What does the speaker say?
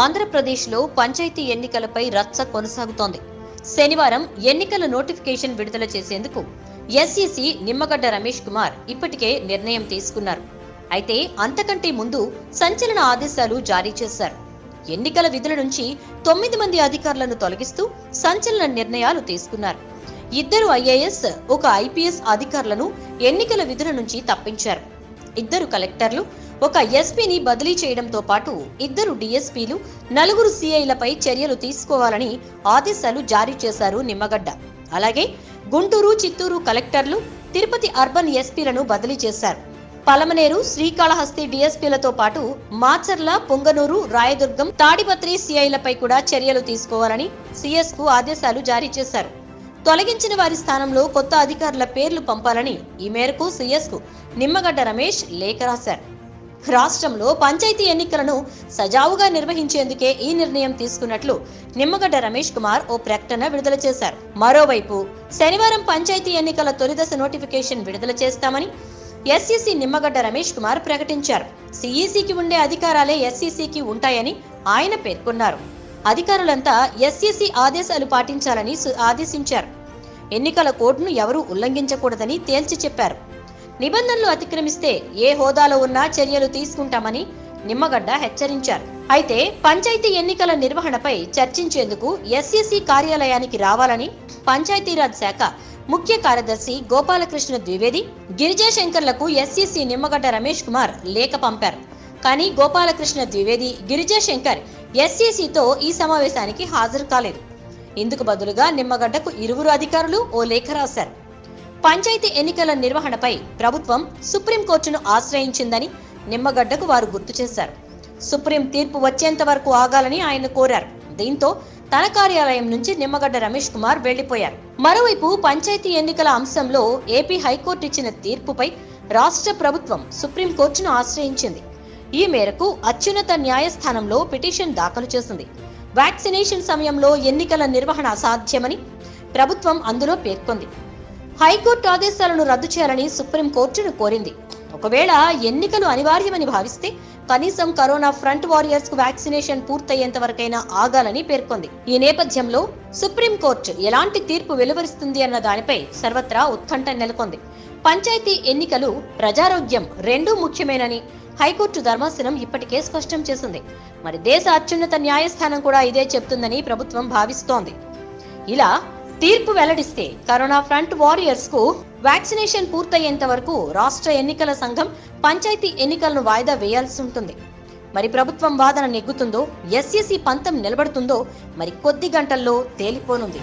ఆంధ్రప్రదేశ్లో పంచాయతీ ఎన్నికలపై రచ్చ కొనసాగుతోంది. శనివారం ఎన్నికల నోటిఫికేషన్ విడుదల చేసేందుకు ఎస్ఈసీ నిమ్మగడ్డ రమేష్ కుమార్ ఇప్పటికే నిర్ణయం తీసుకున్నారు. అయితే అంతకంటే ముందు సంచలన ఆదేశాలు జారీ చేశారు. ఎన్నికల విధుల నుంచి 9 మంది అధికారులను తొలగిస్తూ సంచలన నిర్ణయాలు తీసుకున్నారు. 2 ఐఏఎస్, 1 ఐపీఎస్ అధికారులను ఎన్నికల విధుల నుంచి తప్పించారు. 2 కలెక్టర్లు, 1 ఎస్పీని బదిలీ చేయడంతో పాటు 2 డీఎస్పీలు, 4 సీఐలపై చర్యలు తీసుకోవాలని ఆదేశాలు జారీ చేశారు నిమ్మగడ్డ. అలాగే గుంటూరు, చిత్తూరు కలెక్టర్లు, తిరుపతి అర్బన్ ఎస్పీలను బదిలీ చేశారు. పలమనేరు, శ్రీకాళహస్తి డీఎస్పీలతో పాటు మాచర్ల, పొంగనూరు, రాయదుర్గం, తాడిపత్రి సీఐలపై కూడా చర్యలు తీసుకోవాలని సీఎస్ కు ఆదేశాలు జారీ చేశారు. తొలగించిన వారి స్థానంలో కొత్త అధికారుల పేర్లు పంపాలని ఈ మేరకు సీఎస్ కు నిమ్మగడ్డ రమేష్ లేఖ రాశారు. రాష్ట్రంలో పంచాయతీ ఎన్నికలను సజావుగా నిర్వహించేందుకే ఈ నిర్ణయం తీసుకున్నట్లు నిమ్మగడ్డ రమేష్ కుమార్ ఓ ప్రకటన విడుదల చేశారు. మరోవైపు శనివారం పంచాయతీ ఎన్నికల తొలిదశ నోటిఫికేషన్ విడుదల చేస్తామని ఎస్ఈసీ నిమ్మగడ్డ రమేష్ కుమార్ ప్రకటించారు. సిఈసీకి ఉండే అధికారాలే ఎస్ఈసీకి ఉంటాయని ఆయన పేర్కొన్నారు. అధికారులంతా ఎస్ఈసీ ఆదేశాలు పాటించాలని ఆదేశించారు. ఎన్నికల కోడ్ను ఎవరూ ఉల్లంఘించకూడదని తేల్చి చెప్పారు. నిబంధనలు అతిక్రమిస్తే ఏ హోదాలో ఉన్నా చర్యలు తీసుకుంటామని నిమ్మగడ్డ హెచ్చరించారు. అయితే పంచాయతీ ఎన్నికల నిర్వహణపై చర్చించేందుకు ఎస్ఈసీ కార్యాలయానికి రావాలని పంచాయతీరాజ్ శాఖ ముఖ్య కార్యదర్శి గోపాలకృష్ణ ద్వివేది, గిరిజాశంకర్లకు ఎస్ఈసీ నిమ్మగడ్డ రమేష్ కుమార్ లేఖ పంపారు. కానీ గోపాలకృష్ణ ద్వివేది, గిరిజాశంకర్ ఎస్ఈసీతో ఈ సమావేశానికి హాజరు కాలేదు. ఇందుకు బదులుగా నిమ్మగడ్డకు 2 అధికారులు ఓ లేఖ రాశారు. పంచాయతీ ఎన్నికల నిర్వహణపై ప్రభుత్వం సుప్రీంకోర్టును ఆశ్రయించిందని నిమ్మగడ్డకు వారు గుర్తు చేశారు. సుప్రీం తీర్పు వచ్చేంత వరకు ఆగాలని ఆయన కోరారు. దీంతో తన కార్యాలయం నుంచి నిమ్మగడ్డ రమేష్ కుమార్ వెళ్లిపోయారు. మరోవైపు పంచాయతీ ఎన్నికల అంశంలో ఏపీ హైకోర్టు ఇచ్చిన తీర్పుపై రాష్ట్ర ప్రభుత్వం సుప్రీంకోర్టును ఆశ్రయించింది. ఈ మేరకు అత్యున్నత న్యాయస్థానంలో పిటిషన్ దాఖలు చేసింది. వ్యాక్సినేషన్ సమయంలో ఎన్నికల నిర్వహణ అసాధ్యమని ప్రభుత్వం అందులో పేర్కొంది. హైకోర్టు ఆదేశాలను రద్దు చేయాలని సుప్రీంకోర్టును కోరింది. ఒకవేళ ఎన్నికలు అనివార్యమని భావిస్తే కనీసం కరోనా ఫ్రంట్ వారియర్స్ కు వ్యాక్సినేషన్ పూర్తయ్యేంత వరకైనా ఆగాలని పేర్కొంది. ఈ నేపథ్యంలో సుప్రీంకోర్టు ఎలాంటి తీర్పు వెలువరిస్తుంది అన్న దానిపై సర్వత్రా ఉత్కంఠ నెలకొంది. పంచాయతీ ఎన్నికలు, ప్రజారోగ్యం రెండూ ముఖ్యమేనని హైకోర్టు ధర్మాసనం ఇప్పటికే స్పష్టం చేసింది. మరి దేశ అత్యున్నత న్యాయస్థానం కూడా ఇదే చెప్తుందని ప్రభుత్వం భావిస్తోంది. ఇలా తీర్పు వెల్లడిస్తే కరోనా ఫ్రంట్ వారియర్స్ కు వ్యాక్సినేషన్ పూర్తయ్యేంత వరకు రాష్ట్ర ఎన్నికల సంఘం పంచాయతీ ఎన్నికలను వాయిదా వేయాల్సి ఉంటుంది. మరి ప్రభుత్వం వాదన నెగ్గుతుందో, ఎస్ఈసీ పంతం నిలబడుతుందో మరి కొద్ది గంటల్లో తేలిపోనుంది.